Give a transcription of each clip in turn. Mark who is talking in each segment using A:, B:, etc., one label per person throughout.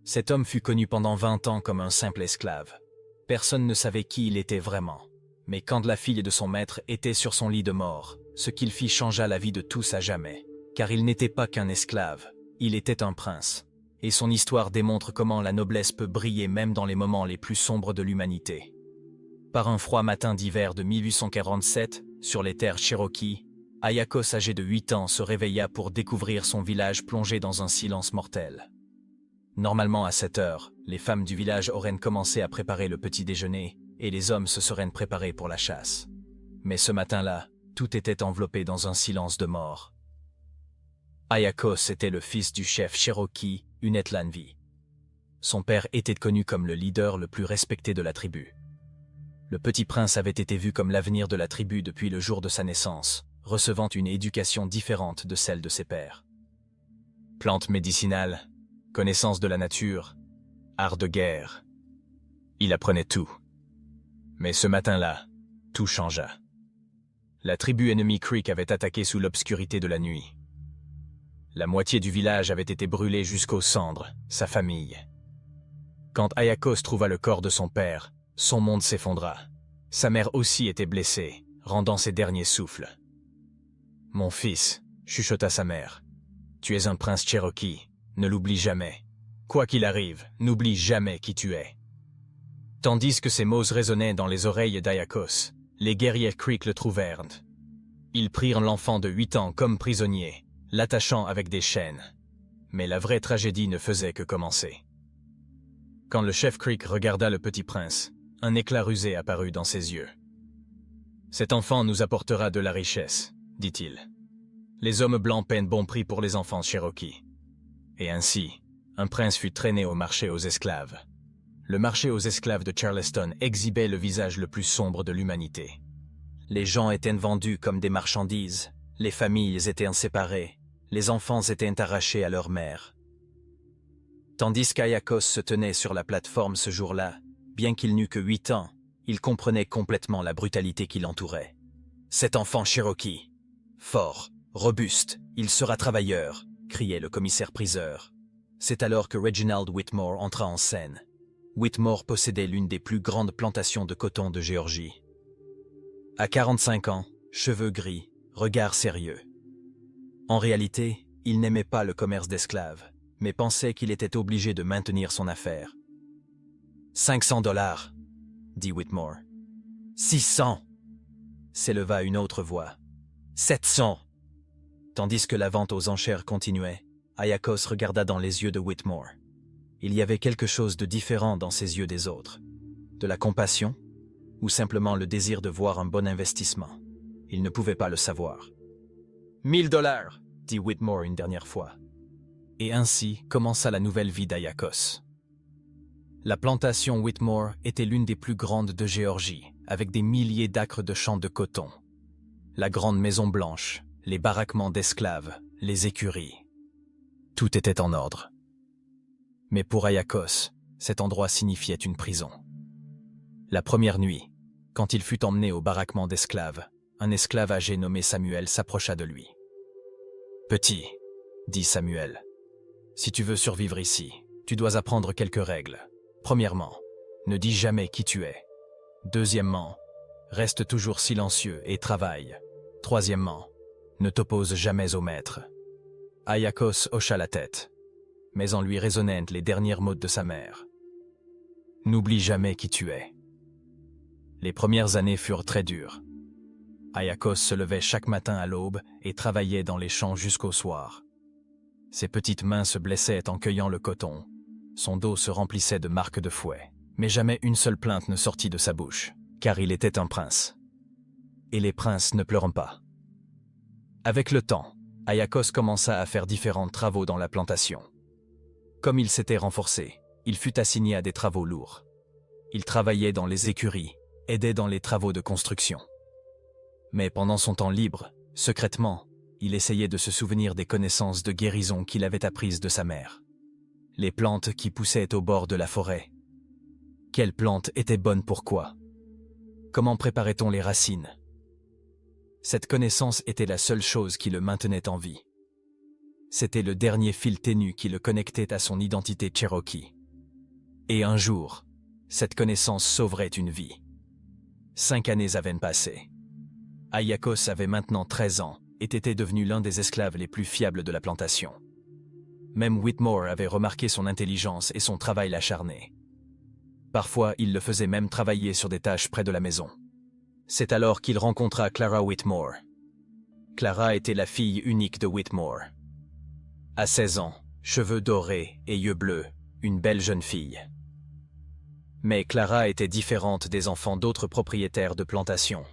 A: Cet homme fut connu pendant 20 ans comme un simple esclave. Personne ne savait qui il était vraiment. Mais quand la fille de son maître était sur son lit de mort, ce qu'il fit changea la vie de tous à jamais. Car il n'était pas qu'un esclave, il était un prince. Et son histoire démontre comment la noblesse peut briller même dans les moments les plus sombres de l'humanité. Par un froid matin d'hiver de 1847, sur les terres Cherokee, Ayakos, âgé de 8 ans, se réveilla pour découvrir son village plongé dans un silence mortel. Normalement à 7 heures, les femmes du village auraient commencé à préparer le petit déjeuner et les hommes se seraient préparés pour la chasse. Mais ce matin-là, tout était enveloppé dans un silence de mort. Ayakos était le fils du chef Cherokee, Unetlanvi. Son père était connu comme le leader le plus respecté de la tribu. Le petit prince avait été vu comme l'avenir de la tribu depuis le jour de sa naissance, recevant une éducation différente de celle de ses pères. Plantes médicinales, connaissance de la nature, art de guerre. Il apprenait tout. Mais ce matin-là, tout changea. La tribu ennemie Creek avait attaqué sous l'obscurité de la nuit. La moitié du village avait été brûlée jusqu'aux cendres, sa famille. Quand Ayakos trouva le corps de son père, son monde s'effondra. Sa mère aussi était blessée, rendant ses derniers souffles. « Mon fils, » chuchota sa mère, « tu es un prince Cherokee, ne l'oublie jamais. Quoi qu'il arrive, n'oublie jamais qui tu es. » Tandis que ces mots résonnaient dans les oreilles d'Ayakos, les guerriers Creek le trouvèrent. Ils prirent l'enfant de 8 ans comme prisonnier, l'attachant avec des chaînes. Mais la vraie tragédie ne faisait que commencer. Quand le chef Creek regarda le petit prince, un éclat rusé apparut dans ses yeux. « Cet enfant nous apportera de la richesse, » dit-il. « Les hommes blancs paient bon prix pour les enfants Cherokee. » Et ainsi, un prince fut traîné au marché aux esclaves. Le marché aux esclaves de Charleston exhibait le visage le plus sombre de l'humanité. Les gens étaient vendus comme des marchandises, les familles étaient séparées, les enfants étaient arrachés à leur mère. Tandis qu'Ayakos se tenait sur la plateforme ce jour-là, bien qu'il n'eût que 8 ans, il comprenait complètement la brutalité qui l'entourait. Cet enfant Cherokee, fort, robuste, il sera travailleur, criait le commissaire-priseur. C'est alors que Reginald Whitmore entra en scène. Whitmore possédait l'une des plus grandes plantations de coton de Géorgie. À 45 ans, cheveux gris, regard sérieux. En réalité, il n'aimait pas le commerce d'esclaves, mais pensait qu'il était obligé de maintenir son affaire. « 500 $, dit Whitmore. « 600 » s'éleva une autre voix. « 700 » Tandis que la vente aux enchères continuait, Ayakos regarda dans les yeux de Whitmore. Il y avait quelque chose de différent dans ses yeux des autres. De la compassion, ou simplement le désir de voir un bon investissement. Il ne pouvait pas le savoir. « 1000 $, dit Whitmore une dernière fois. Et ainsi commença la nouvelle vie d'Ayakos. La plantation Whitmore était l'une des plus grandes de Géorgie, avec des milliers d'acres de champs de coton. La grande maison blanche, les baraquements d'esclaves, les écuries. Tout était en ordre. Mais pour Ayakos, cet endroit signifiait une prison. La première nuit, quand il fut emmené au baraquement d'esclaves, un esclave âgé nommé Samuel s'approcha de lui. « Petit, » dit Samuel, « si tu veux survivre ici, tu dois apprendre quelques règles. Premièrement, ne dis jamais qui tu es. Deuxièmement, reste toujours silencieux et travaille. Troisièmement, ne t'oppose jamais au maître. » Ayakos hocha la tête, mais en lui résonnèrent les derniers mots de sa mère. « N'oublie jamais qui tu es. » Les premières années furent très dures. Ayakos se levait chaque matin à l'aube et travaillait dans les champs jusqu'au soir. Ses petites mains se blessaient en cueillant le coton. Son dos se remplissait de marques de fouet. Mais jamais une seule plainte ne sortit de sa bouche, car il était un prince. Et les princes ne pleurent pas. Avec le temps, Ayakos commença à faire différents travaux dans la plantation. Comme il s'était renforcé, il fut assigné à des travaux lourds. Il travaillait dans les écuries, aidait dans les travaux de construction. Mais pendant son temps libre, secrètement, il essayait de se souvenir des connaissances de guérison qu'il avait apprises de sa mère. Les plantes qui poussaient au bord de la forêt. Quelles plantes étaient bonnes pour quoi? Comment préparait-on les racines? Cette connaissance était la seule chose qui le maintenait en vie. C'était le dernier fil ténu qui le connectait à son identité Cherokee. Et un jour, cette connaissance sauverait une vie. 5 années avaient passé. Ayakos avait maintenant 13 ans et était devenu l'un des esclaves les plus fiables de la plantation. Même Whitmore avait remarqué son intelligence et son travail acharné. Parfois, il le faisait même travailler sur des tâches près de la maison. C'est alors qu'il rencontra Clara Whitmore. Clara était la fille unique de Whitmore. À 16 ans, cheveux dorés et yeux bleus, une belle jeune fille. Mais Clara était différente des enfants d'autres propriétaires de plantations.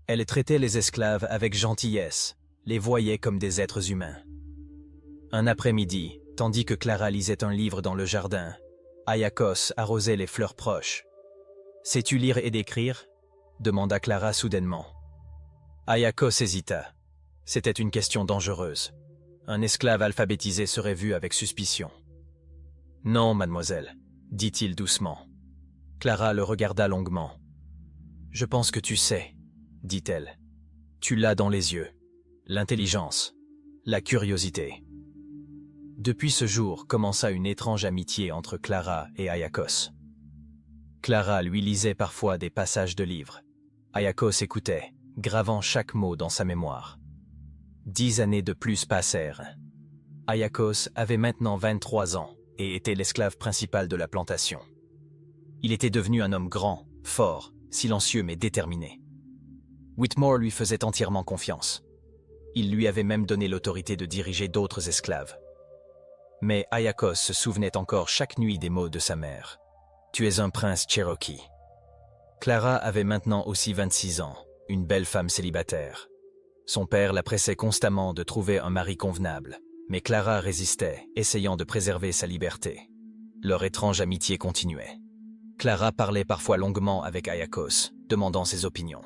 A: Elle traitait les esclaves avec gentillesse, les voyait comme des êtres humains. Un après-midi, tandis que Clara lisait un livre dans le jardin, Ayakos arrosait les fleurs proches. « Sais-tu lire et écrire » demanda Clara soudainement. Ayakos hésita. C'était une question dangereuse. Un esclave alphabétisé serait vu avec suspicion. « Non, mademoiselle, » dit-il doucement. Clara le regarda longuement. « Je pense que tu sais, » dit-elle. « Tu l'as dans les yeux. L'intelligence, la curiosité. » Depuis ce jour commença une étrange amitié entre Clara et Ayakos. Clara lui lisait parfois des passages de livres. Ayakos écoutait, gravant chaque mot dans sa mémoire. 10 années de plus passèrent. Ayakos avait maintenant 23 ans et était l'esclave principal de la plantation. Il était devenu un homme grand, fort, silencieux mais déterminé. Whitmore lui faisait entièrement confiance. Il lui avait même donné l'autorité de diriger d'autres esclaves. Mais Ayakos se souvenait encore chaque nuit des mots de sa mère. « Tu es un prince Cherokee. » Clara avait maintenant aussi 26 ans, une belle femme célibataire. Son père la pressait constamment de trouver un mari convenable, mais Clara résistait, essayant de préserver sa liberté. Leur étrange amitié continuait. Clara parlait parfois longuement avec Ayakos, demandant ses opinions.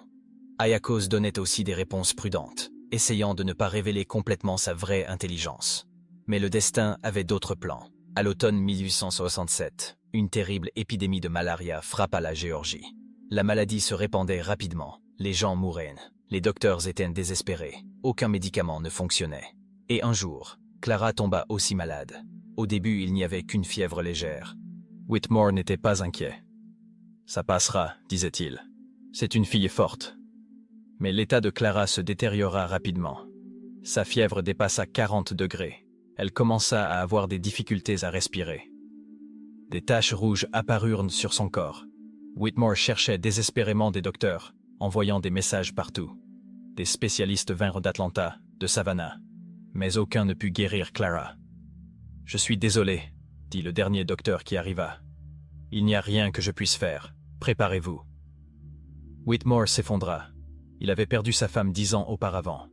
A: Ayakos donnait aussi des réponses prudentes, essayant de ne pas révéler complètement sa vraie intelligence. Mais le destin avait d'autres plans. À l'automne 1867, une terrible épidémie de malaria frappa la Géorgie. La maladie se répandait rapidement, les gens mouraient, les docteurs étaient désespérés, aucun médicament ne fonctionnait. Et un jour, Clara tomba aussi malade. Au début, il n'y avait qu'une fièvre légère. Whitmore n'était pas inquiet. « Ça passera, disait-il. C'est une fille forte. » Mais l'état de Clara se détériora rapidement. Sa fièvre dépassa 40 degrés. Elle commença à avoir des difficultés à respirer. Des taches rouges apparurent sur son corps. Whitmore cherchait désespérément des docteurs, envoyant des messages partout. Des spécialistes vinrent d'Atlanta, de Savannah, mais aucun ne put guérir Clara. « Je suis désolé, » dit le dernier docteur qui arriva. « Il n'y a rien que je puisse faire. Préparez-vous. » Whitmore s'effondra. Il avait perdu sa femme 10 ans auparavant.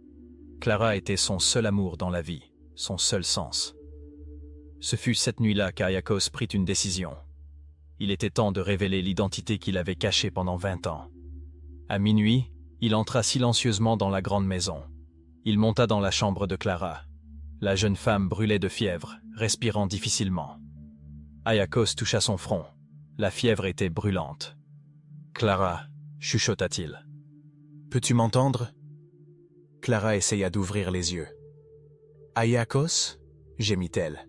A: Clara était son seul amour dans la vie, son seul sens. Ce fut cette nuit-là qu'Ayakos prit une décision. Il était temps de révéler l'identité qu'il avait cachée pendant 20 ans. À minuit, il entra silencieusement dans la grande maison. Il monta dans la chambre de Clara. La jeune femme brûlait de fièvre, respirant difficilement. Ayakos toucha son front. La fièvre était brûlante. « Clara, » chuchota-t-il. « Peux-tu m'entendre » Clara essaya d'ouvrir les yeux. « Ayakos » gémit-elle.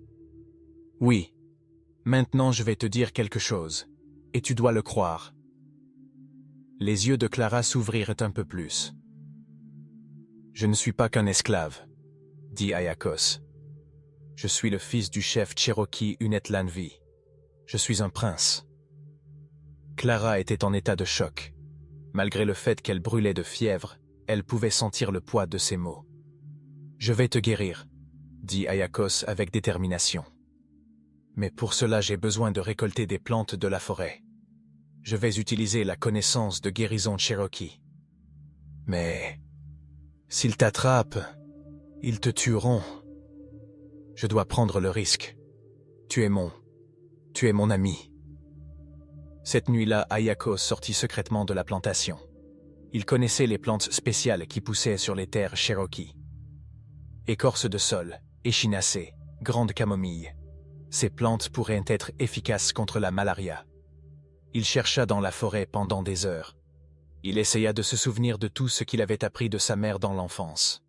A: « Oui. Maintenant je vais te dire quelque chose, et tu dois le croire. » Les yeux de Clara s'ouvrirent un peu plus. « Je ne suis pas qu'un esclave, » dit Ayakos. « Je suis le fils du chef Cherokee Unetlanvi. Je suis un prince. » Clara était en état de choc. Malgré le fait qu'elle brûlait de fièvre, elle pouvait sentir le poids de ses mots. « Je vais te guérir, » dit Ayakos avec détermination. « Mais pour cela j'ai besoin de récolter des plantes de la forêt. Je vais utiliser la connaissance de guérison Cherokee. Mais s'ils t'attrapent, ils te tueront. Je dois prendre le risque. Tu es mon ami. » Cette nuit-là, Ayakos sortit secrètement de la plantation. Il connaissait les plantes spéciales qui poussaient sur les terres Cherokee. Écorce de sol, échinacée, grande camomille. Ces plantes pourraient être efficaces contre la malaria. Il chercha dans la forêt pendant des heures. Il essaya de se souvenir de tout ce qu'il avait appris de sa mère dans l'enfance.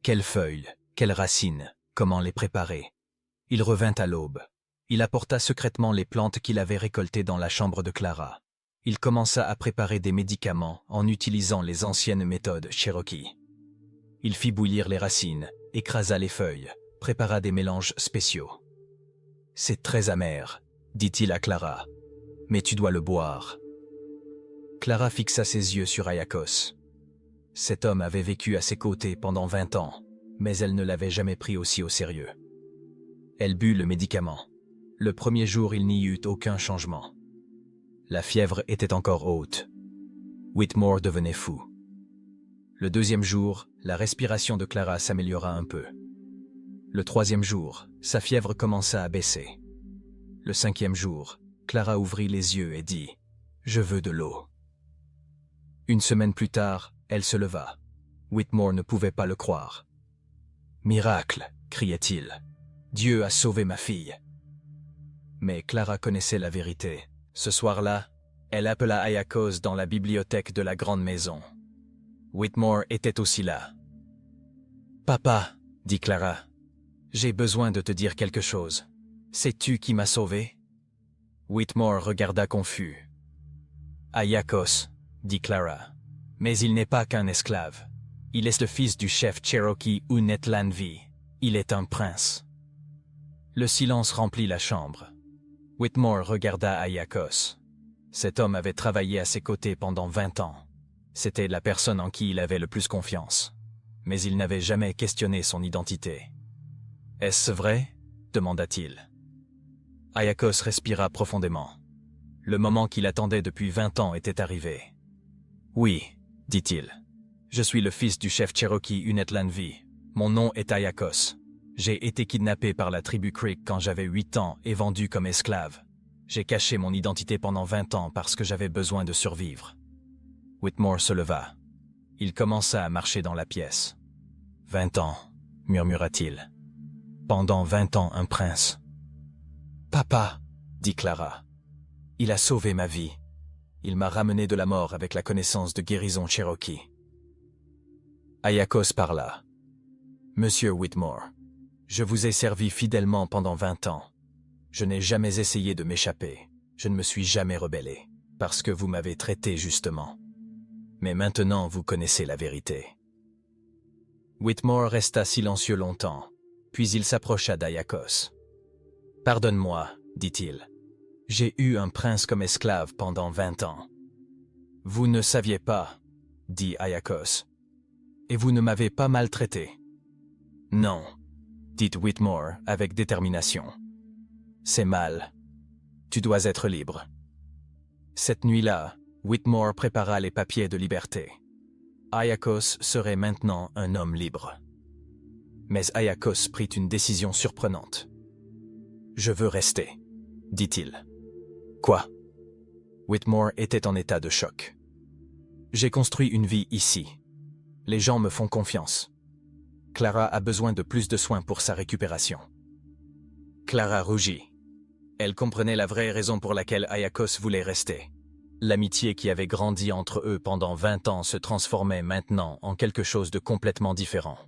A: Quelles feuilles, quelles racines, comment les préparer. Il revint à l'aube. Il apporta secrètement les plantes qu'il avait récoltées dans la chambre de Clara. Il commença à préparer des médicaments en utilisant les anciennes méthodes Cherokee. Il fit bouillir les racines, écrasa les feuilles, prépara des mélanges spéciaux. « C'est très amer, dit-il à Clara, mais tu dois le boire. » Clara fixa ses yeux sur Ayakos. Cet homme avait vécu à ses côtés pendant 20 ans, mais elle ne l'avait jamais pris aussi au sérieux. Elle but le médicament. Le premier jour, il n'y eut aucun changement. La fièvre était encore haute. Whitmore devenait fou. Le deuxième jour, la respiration de Clara s'améliora un peu. Le troisième jour, sa fièvre commença à baisser. Le cinquième jour, Clara ouvrit les yeux et dit « Je veux de l'eau ». Une semaine plus tard, elle se leva. Whitmore ne pouvait pas le croire. « Miracle !» criait-il. « Dieu a sauvé ma fille !» Mais Clara connaissait la vérité. Ce soir-là, elle appela Ayakos dans la bibliothèque de la grande maison. Whitmore était aussi là. « Papa, dit Clara, j'ai besoin de te dire quelque chose. C'est-tu qui m'as sauvé ?» Whitmore regarda confus. « Ayakos, dit Clara, mais il n'est pas qu'un esclave. Il est le fils du chef Cherokee Unetlanvi. Il est un prince. » Le silence remplit la chambre. Whitmore regarda Ayakos. Cet homme avait travaillé à ses côtés pendant 20 ans. C'était la personne en qui il avait le plus confiance. Mais il n'avait jamais questionné son identité. « Est-ce vrai ?» demanda-t-il. Ayakos respira profondément. Le moment qu'il attendait depuis 20 ans était arrivé. « Oui, dit-il. Je suis le fils du chef Cherokee Unetlanvi. Mon nom est Ayakos. J'ai été kidnappé par la tribu Creek quand j'avais 8 ans et vendu comme esclave. J'ai caché mon identité pendant 20 ans parce que j'avais besoin de survivre. » Whitmore se leva. Il commença à marcher dans la pièce. « 20 ans, murmura-t-il. Pendant 20 ans, un prince. »« Papa, dit Clara. Il a sauvé ma vie. Il m'a ramené de la mort avec la connaissance de guérison Cherokee. » Ayakos parla. « Monsieur Whitmore, je vous ai servi fidèlement pendant 20 ans. Je n'ai jamais essayé de m'échapper. Je ne me suis jamais rebellé, parce que vous m'avez traité justement. Mais maintenant, vous connaissez la vérité. » Whitmore resta silencieux longtemps, puis il s'approcha d'Ayakos. « Pardonne-moi, dit-il. J'ai eu un prince comme esclave pendant 20 ans. »« Vous ne saviez pas, dit Ayakos. Et vous ne m'avez pas maltraité. »« Non, dit Whitmore avec détermination. C'est mal. Tu dois être libre. » Cette nuit-là, Whitmore prépara les papiers de liberté. Ayakos serait maintenant un homme libre. Mais Ayakos prit une décision surprenante. « Je veux rester, dit-il. »« Quoi ?» Whitmore était en état de choc. « J'ai construit une vie ici. Les gens me font confiance. Clara a besoin de plus de soins pour sa récupération. » Clara rougit. Elle comprenait la vraie raison pour laquelle Ayakos voulait rester. L'amitié qui avait grandi entre eux pendant 20 ans se transformait maintenant en quelque chose de complètement différent.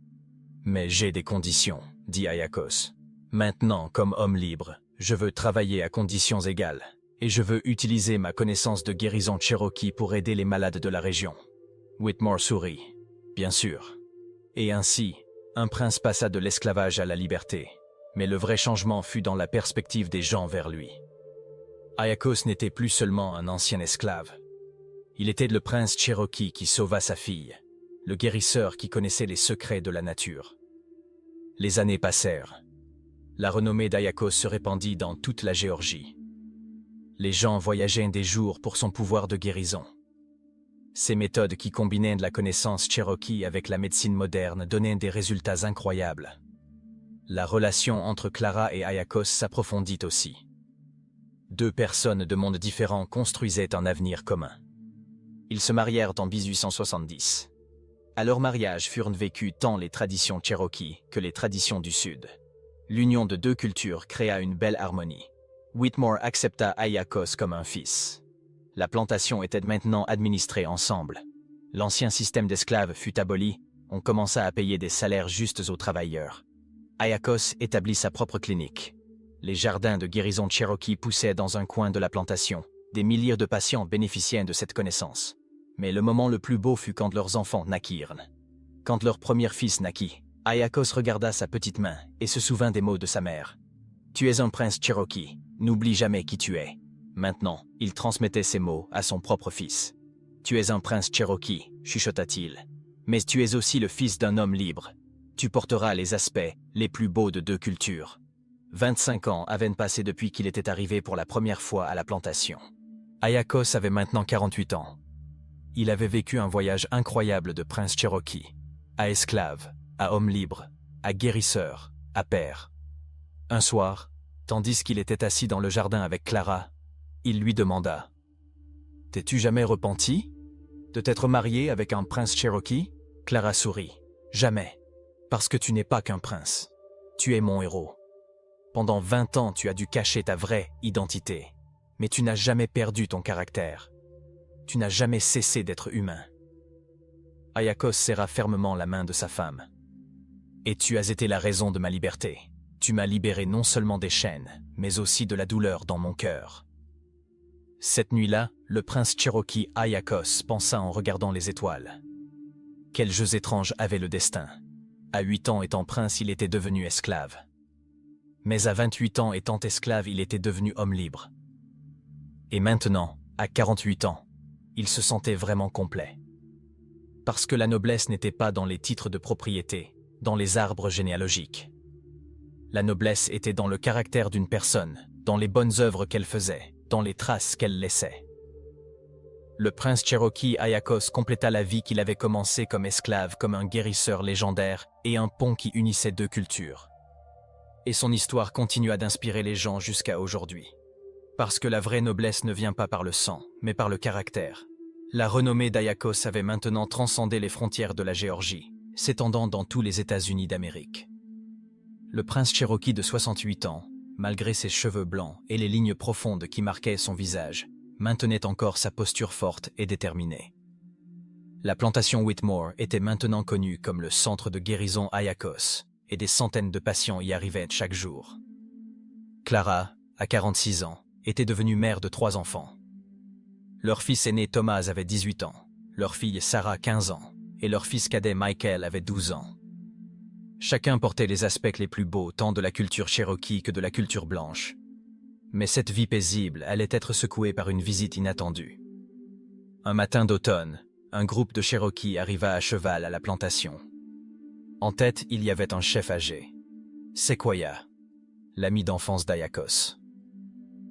A: « Mais j'ai des conditions, dit Ayakos. Maintenant, comme homme libre, je veux travailler à conditions égales, et je veux utiliser ma connaissance de guérison Cherokee pour aider les malades de la région. » Whitmore sourit. « Bien sûr. » Et ainsi, un prince passa de l'esclavage à la liberté, mais le vrai changement fut dans la perspective des gens vers lui. Ayakos n'était plus seulement un ancien esclave. Il était le prince Cherokee qui sauva sa fille, le guérisseur qui connaissait les secrets de la nature. Les années passèrent. La renommée d'Ayakos se répandit dans toute la Géorgie. Les gens voyageaient des jours pour son pouvoir de guérison. Ces méthodes qui combinaient de la connaissance Cherokee avec la médecine moderne donnaient des résultats incroyables. La relation entre Clara et Ayakos s'approfondit aussi. Deux personnes de mondes différents construisaient un avenir commun. Ils se marièrent en 1870. À leur mariage furent vécues tant les traditions Cherokee que les traditions du Sud. L'union de deux cultures créa une belle harmonie. Whitmore accepta Ayakos comme un fils. La plantation était maintenant administrée ensemble. L'ancien système d'esclaves fut aboli, on commença à payer des salaires justes aux travailleurs. Ayakos établit sa propre clinique. Les jardins de guérison Cherokee poussaient dans un coin de la plantation. Des milliers de patients bénéficiaient de cette connaissance. Mais le moment le plus beau fut quand leurs enfants naquirent. Quand leur premier fils naquit, Ayakos regarda sa petite main et se souvint des mots de sa mère. « Tu es un prince Cherokee, n'oublie jamais qui tu es. » Maintenant, il transmettait ces mots à son propre fils. « Tu es un prince Cherokee, chuchota-t-il. Mais tu es aussi le fils d'un homme libre. Tu porteras les aspects les plus beaux de deux cultures. » 25 ans avaient passé depuis qu'il était arrivé pour la première fois à la plantation. Ayakos avait maintenant 48 ans. Il avait vécu un voyage incroyable de prince Cherokee, à esclave, à homme libre, à guérisseur, à père. Un soir, tandis qu'il était assis dans le jardin avec Clara, il lui demanda « T'es-tu jamais repenti de t'être marié avec un prince Cherokee ?» Clara sourit. « Jamais, parce que tu n'es pas qu'un prince. Tu es mon héros. Pendant 20 ans, tu as dû cacher ta vraie identité, mais tu n'as jamais perdu ton caractère. Tu n'as jamais cessé d'être humain. » Ayakos serra fermement la main de sa femme. « Et tu as été la raison de ma liberté. Tu m'as libéré non seulement des chaînes, mais aussi de la douleur dans mon cœur. » Cette nuit-là, le prince Cherokee Ayakos pensa en regardant les étoiles. Quels jeux étranges avait le destin. À 8 ans étant prince, il était devenu esclave. Mais à 28 ans étant esclave, il était devenu homme libre. Et maintenant, à 48 ans, il se sentait vraiment complet. Parce que la noblesse n'était pas dans les titres de propriété, dans les arbres généalogiques. La noblesse était dans le caractère d'une personne, dans les bonnes œuvres qu'elle faisait, dans les traces qu'elle laissait. Le prince Cherokee Ayakos compléta la vie qu'il avait commencée comme esclave, comme un guérisseur légendaire et un pont qui unissait deux cultures. Et son histoire continua d'inspirer les gens jusqu'à aujourd'hui. Parce que la vraie noblesse ne vient pas par le sang, mais par le caractère. La renommée d'Ayakos avait maintenant transcendé les frontières de la Géorgie, s'étendant dans tous les États-Unis d'Amérique. Le prince Cherokee de 68 ans, malgré ses cheveux blancs et les lignes profondes qui marquaient son visage, maintenait encore sa posture forte et déterminée. La plantation Whitmore était maintenant connue comme le centre de guérison Ayakos, et des centaines de patients y arrivaient chaque jour. Clara, à 46 ans, était devenue mère de 3 enfants. Leur fils aîné Thomas avait 18 ans, leur fille Sarah 15 ans, et leur fils cadet Michael avait 12 ans. Chacun portait les aspects les plus beaux tant de la culture Cherokee que de la culture blanche. Mais cette vie paisible allait être secouée par une visite inattendue. Un matin d'automne, un groupe de Cherokees arriva à cheval à la plantation. En tête, il y avait un chef âgé, Sequoia, l'ami d'enfance d'Ayakos.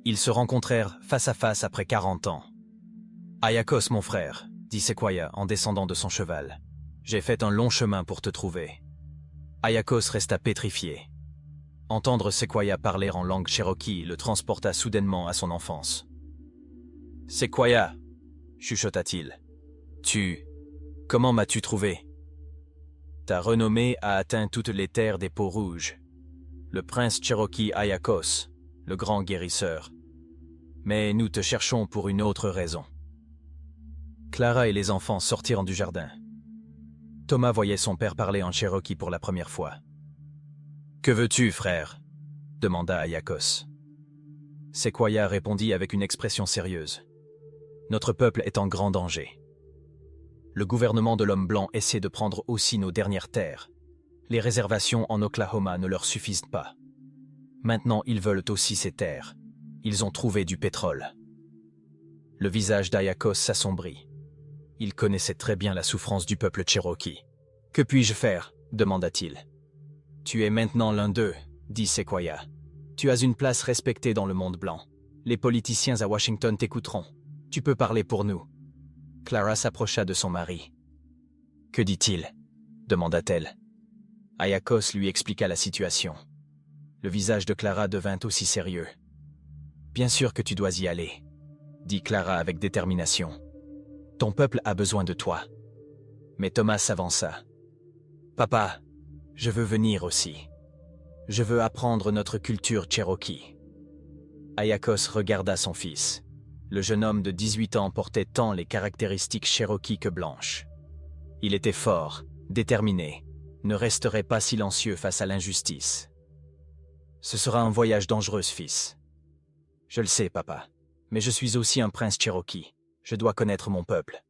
A: Ils se rencontrèrent face à face après 40 ans. « Ayakos, mon frère, » dit Sequoia en descendant de son cheval. « J'ai fait un long chemin pour te trouver. » Ayakos resta pétrifié. Entendre Sequoia parler en langue Cherokee le transporta soudainement à son enfance. « Sequoia, » chuchota-t-il. « Comment m'as-tu trouvé? Ta renommée a atteint toutes les terres des peaux rouges. Le prince Cherokee Ayakos, le grand guérisseur. Mais nous te cherchons pour une autre raison. » Clara et les enfants sortirent du jardin. Thomas voyait son père parler en Cherokee pour la première fois. « Que veux-tu, frère ?» demanda Ayakos. Sequoia répondit avec une expression sérieuse. « Notre peuple est en grand danger. Le gouvernement de l'homme blanc essaie de prendre aussi nos dernières terres. Les réservations en Oklahoma ne leur suffisent pas. Maintenant, ils veulent aussi ces terres. Ils ont trouvé du pétrole. » Le visage d'Ayakos s'assombrit. Il connaissait très bien la souffrance du peuple Cherokee. « Que puis-je faire ?» demanda-t-il. « Tu es maintenant l'un d'eux, » dit Sequoia. « Tu as une place respectée dans le monde blanc. Les politiciens à Washington t'écouteront. Tu peux parler pour nous. » Clara s'approcha de son mari. « Que dit-il » demanda-t-elle. Ayakos lui expliqua la situation. Le visage de Clara devint aussi sérieux. « Bien sûr que tu dois y aller, » dit Clara avec détermination. « Ton peuple a besoin de toi. » Mais Thomas s'avança. « Papa, je veux venir aussi. Je veux apprendre notre culture Cherokee. » Ayakos regarda son fils. Le jeune homme de 18 ans portait tant les caractéristiques Cherokee que blanches. Il était fort, déterminé, ne resterait pas silencieux face à l'injustice. Ce sera un voyage dangereux, fils. Je le sais, papa. Mais je suis aussi un prince Cherokee. Je dois connaître mon peuple.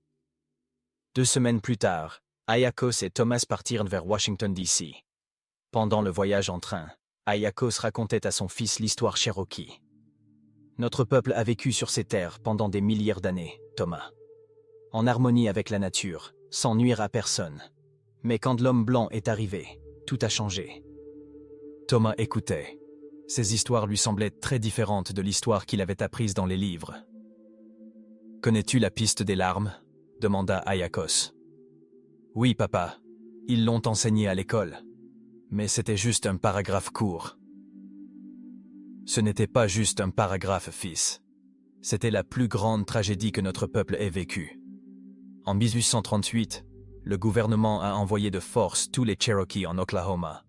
A: 2 semaines plus tard, Ayakos et Thomas partirent vers Washington, D.C. Pendant le voyage en train, Ayakos racontait à son fils l'histoire Cherokee. Notre peuple a vécu sur ces terres pendant des milliers d'années, Thomas. En harmonie avec la nature, sans nuire à personne. Mais quand l'homme blanc est arrivé, tout a changé. Thomas écoutait. Ces histoires lui semblaient très différentes de l'histoire qu'il avait apprise dans les livres. « Connais-tu la piste des larmes » demanda Ayakos. « Oui, papa. Ils l'ont enseigné à l'école. Mais c'était juste un paragraphe court. » Ce n'était pas juste un paragraphe, fils. C'était la plus grande tragédie que notre peuple ait vécue. En 1838, le gouvernement a envoyé de force tous les Cherokees en Oklahoma.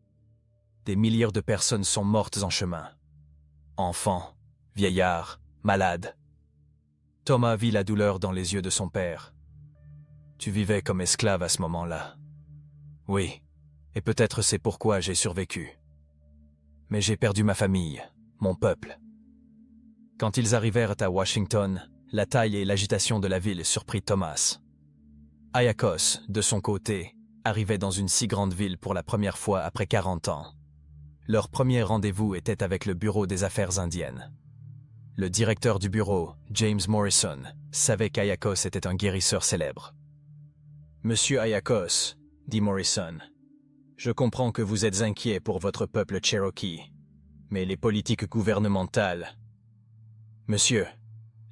A: Des milliers de personnes sont mortes en chemin. Enfants, vieillards, malades. Thomas vit la douleur dans les yeux de son père. Tu vivais comme esclave à ce moment-là. Oui, et peut-être c'est pourquoi j'ai survécu. Mais j'ai perdu ma famille, mon peuple. Quand ils arrivèrent à Washington, la taille et l'agitation de la ville surprit Thomas. Ayakos, de son côté, arrivait dans une si grande ville pour la première fois après 40 ans. Leur premier rendez-vous était avec le Bureau des Affaires indiennes. Le directeur du bureau, James Morrison, savait qu'Ayakos était un guérisseur célèbre. « Monsieur Ayakos, » dit Morrison, « je comprends que vous êtes inquiet pour votre peuple Cherokee, mais les politiques gouvernementales... » « Monsieur, »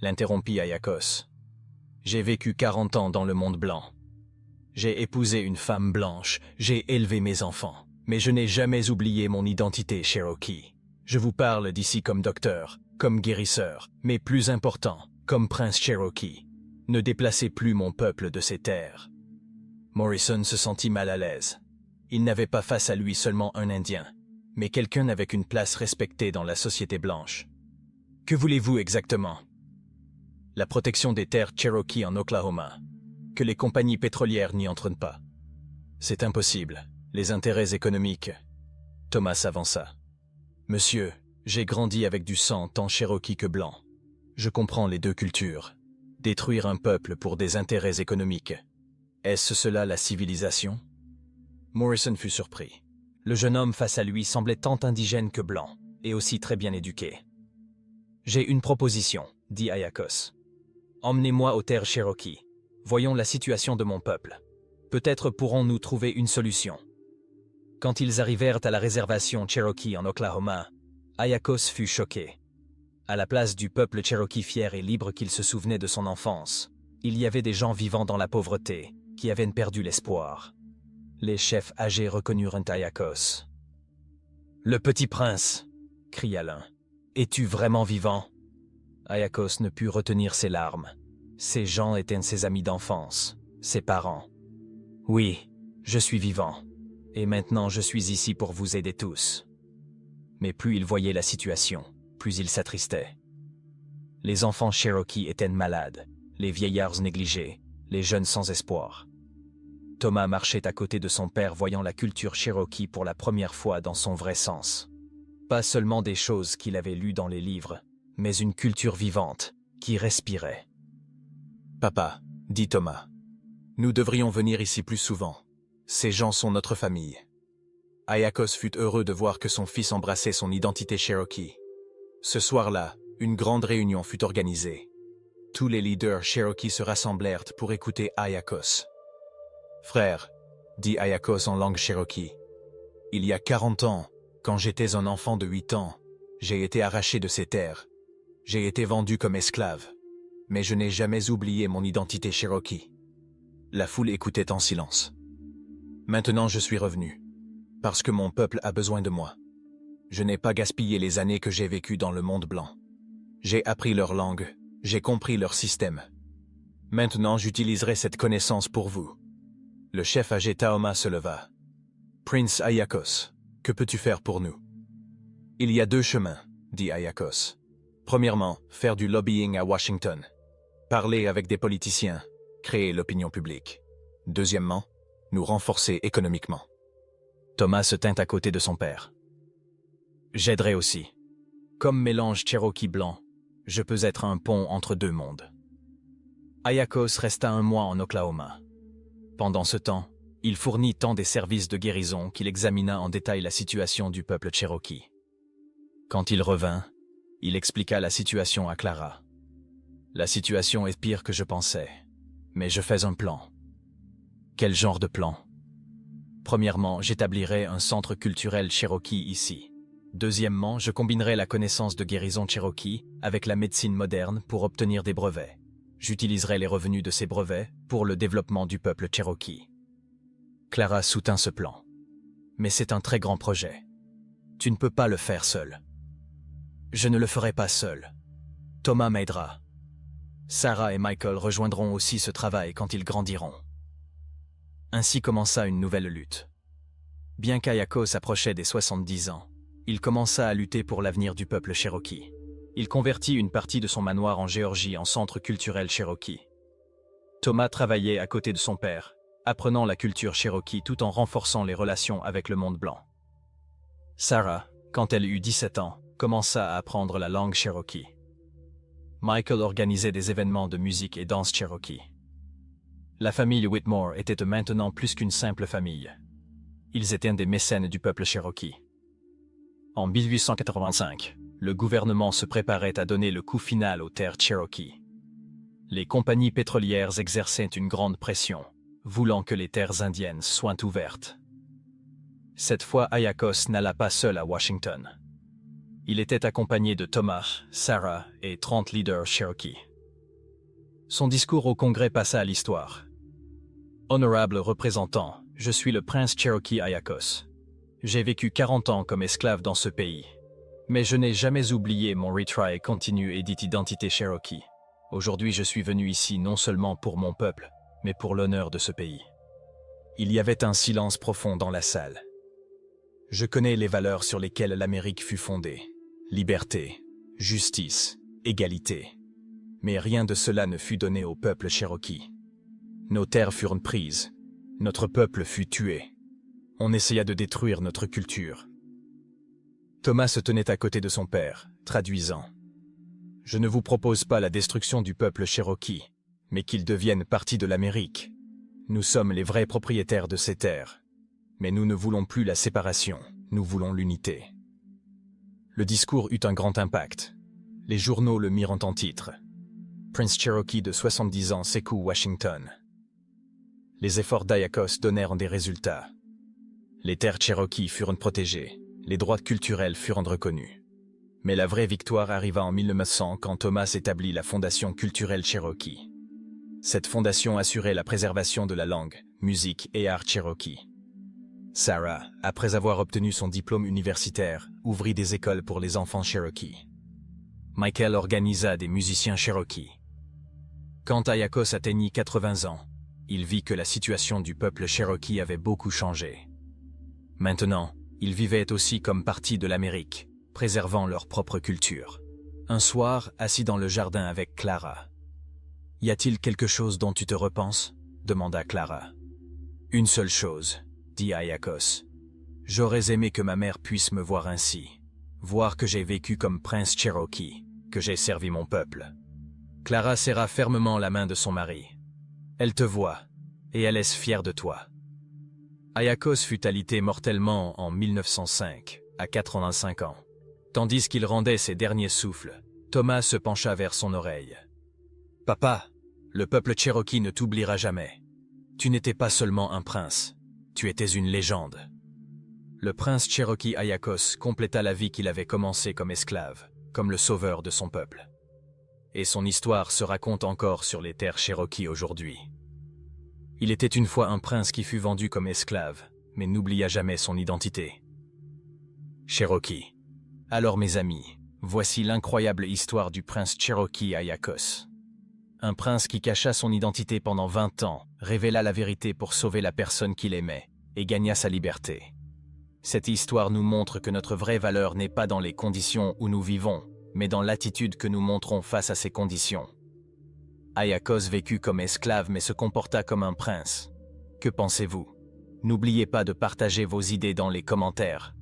A: l'interrompit Ayakos, « j'ai vécu 40 ans dans le monde blanc. J'ai épousé une femme blanche, j'ai élevé mes enfants, mais je n'ai jamais oublié mon identité Cherokee. Je vous parle d'ici comme docteur, comme guérisseur, mais plus important, comme prince Cherokee. Ne déplacez plus mon peuple de ses terres. » Morrison se sentit mal à l'aise. Il n'avait pas face à lui seulement un Indien, mais quelqu'un avec une place respectée dans la société blanche. « Que voulez-vous exactement ?»« La protection des terres Cherokee en Oklahoma. Que les compagnies pétrolières n'y entrent pas. »« C'est impossible. Les intérêts économiques. » Thomas avança. « Monsieur, j'ai grandi avec du sang tant Cherokee que blanc. Je comprends les deux cultures. Détruire un peuple pour des intérêts économiques. Est-ce cela la civilisation ?» Morrison fut surpris. Le jeune homme face à lui semblait tant indigène que blanc, et aussi très bien éduqué. « J'ai une proposition, » dit Ayakos. « Emmenez-moi aux terres Cherokee. Voyons la situation de mon peuple. Peut-être pourrons-nous trouver une solution. » Quand ils arrivèrent à la réservation Cherokee en Oklahoma, Ayakos fut choqué. À la place du peuple Cherokee fier et libre qu'il se souvenait de son enfance, il y avait des gens vivant dans la pauvreté, qui avaient perdu l'espoir. Les chefs âgés reconnurent Ayakos. « Le petit prince !» cria l'un. « Es-tu vraiment vivant ?» Ayakos ne put retenir ses larmes. Ces gens étaient ses amis d'enfance, ses parents. « Oui, je suis vivant. Et maintenant je suis ici pour vous aider tous. » Mais plus il voyait la situation, plus il s'attristait. Les enfants Cherokee étaient malades, les vieillards négligés, les jeunes sans espoir. Thomas marchait à côté de son père voyant la culture Cherokee pour la première fois dans son vrai sens. Pas seulement des choses qu'il avait lues dans les livres, mais une culture vivante, qui respirait. « Papa, » dit Thomas, « nous devrions venir ici plus souvent. Ces gens sont notre famille. » Ayakos fut heureux de voir que son fils embrassait son identité Cherokee. Ce soir-là, une grande réunion fut organisée. Tous les leaders Cherokee se rassemblèrent pour écouter Ayakos. « Frère, » dit Ayakos en langue Cherokee, « il y a 40 ans, quand j'étais un enfant de 8 ans, j'ai été arraché de ces terres. J'ai été vendu comme esclave, mais je n'ai jamais oublié mon identité Cherokee. » La foule écoutait en silence. « Maintenant je suis revenu, parce que mon peuple a besoin de moi. Je n'ai pas gaspillé les années que j'ai vécues dans le monde blanc. J'ai appris leur langue, j'ai compris leur système. Maintenant j'utiliserai cette connaissance pour vous. » Le chef âgé Taoma se leva. « Prince Ayakos, que peux-tu faire pour nous ?»« Il y a 2 chemins, » dit Ayakos. « Premièrement, faire du lobbying à Washington. Parler avec des politiciens, créer l'opinion publique. Deuxièmement, nous renforcer économiquement. » Thomas se tint à côté de son père. « J'aiderai aussi. Comme mélange Cherokee blanc, je peux être un pont entre deux mondes. Ayakos resta 1 mois en Oklahoma. Pendant ce temps, il fournit tant des services de guérison qu'il examina en détail la situation du peuple Cherokee. Quand il revint, il expliqua la situation à Clara. La situation est pire que je pensais, mais je fais un plan. Quel genre de plan? Premièrement, j'établirai un centre culturel Cherokee ici. Deuxièmement, je combinerai la connaissance de guérison Cherokee avec la médecine moderne pour obtenir des brevets. J'utiliserai les revenus de ces brevets pour le développement du peuple Cherokee. Clara soutint ce plan. Mais c'est un très grand projet. Tu ne peux pas le faire seul. Je ne le ferai pas seul. Thomas m'aidera. Sarah et Michael rejoindront aussi ce travail quand ils grandiront. Ainsi commença une nouvelle lutte. Bien qu'Ayakos approchait des 70 ans, il commença à lutter pour l'avenir du peuple Cherokee. Il convertit une partie de son manoir en Géorgie en centre culturel Cherokee. Thomas travaillait à côté de son père, apprenant la culture Cherokee tout en renforçant les relations avec le monde blanc. Sarah, quand elle eut 17 ans, commença à apprendre la langue Cherokee. Michael organisait des événements de musique et danse Cherokee. La famille Whitmore était maintenant plus qu'une simple famille. Ils étaient des mécènes du peuple Cherokee. En 1885, le gouvernement se préparait à donner le coup final aux terres Cherokee. Les compagnies pétrolières exerçaient une grande pression, voulant que les terres indiennes soient ouvertes. Cette fois, Ayakos n'alla pas seul à Washington. Il était accompagné de Thomas, Sarah et 30 leaders Cherokee. Son discours au Congrès passa à l'histoire. Honorable représentant, je suis le prince Cherokee Ayakos. J'ai vécu 40 ans comme esclave dans ce pays. Mais je n'ai jamais oublié mon retry continu et d'identité Cherokee. Aujourd'hui, je suis venu ici non seulement pour mon peuple, mais pour l'honneur de ce pays. Il y avait un silence profond dans la salle. Je connais les valeurs sur lesquelles l'Amérique fut fondée. Liberté, justice, égalité. Mais rien de cela ne fut donné au peuple Cherokee. Nos terres furent prises. Notre peuple fut tué. On essaya de détruire notre culture. Thomas se tenait à côté de son père, traduisant. Je ne vous propose pas la destruction du peuple Cherokee, mais qu'il devienne partie de l'Amérique. Nous sommes les vrais propriétaires de ces terres. Mais nous ne voulons plus la séparation, nous voulons l'unité. Le discours eut un grand impact. Les journaux le mirent en titre. Prince Cherokee de 70 ans secoue Washington. Les efforts d'Ayakos donnèrent des résultats. Les terres Cherokee furent protégées, les droits culturels furent reconnus. Mais la vraie victoire arriva en 1900 quand Thomas établit la Fondation culturelle Cherokee. Cette fondation assurait la préservation de la langue, musique et art Cherokee. Sarah, après avoir obtenu son diplôme universitaire, ouvrit des écoles pour les enfants Cherokee. Michael organisa des musiciens Cherokee. Quand Ayakos atteignit 80 ans, il vit que la situation du peuple Cherokee avait beaucoup changé. Maintenant, ils vivaient aussi comme partie de l'Amérique, préservant leur propre culture. Un soir, assis dans le jardin avec Clara. « Y a-t-il quelque chose dont tu te repenses » demanda Clara. « Une seule chose, » dit Ayakos. « J'aurais aimé que ma mère puisse me voir ainsi, voir que j'ai vécu comme prince Cherokee, que j'ai servi mon peuple. » Clara serra fermement la main de son mari. « Elle te voit, et elle est fière de toi. » Ayakos fut alité mortellement en 1905, à 85 ans. Tandis qu'il rendait ses derniers souffles, Thomas se pencha vers son oreille. « Papa, le peuple Cherokee ne t'oubliera jamais. Tu n'étais pas seulement un prince, tu étais une légende. » Le prince Cherokee Ayakos compléta la vie qu'il avait commencée comme esclave, comme le sauveur de son peuple. Et son histoire se raconte encore sur les terres Cherokee aujourd'hui. Il était une fois un prince qui fut vendu comme esclave, mais n'oublia jamais son identité. Cherokee. Alors mes amis, voici l'incroyable histoire du prince Cherokee Ayakos. Un prince qui cacha son identité pendant 20 ans, révéla la vérité pour sauver la personne qu'il aimait, et gagna sa liberté. Cette histoire nous montre que notre vraie valeur n'est pas dans les conditions où nous vivons, mais dans l'attitude que nous montrons face à ces conditions. Ayakos vécut comme esclave mais se comporta comme un prince. Que pensez-vous? N'oubliez pas de partager vos idées dans les commentaires.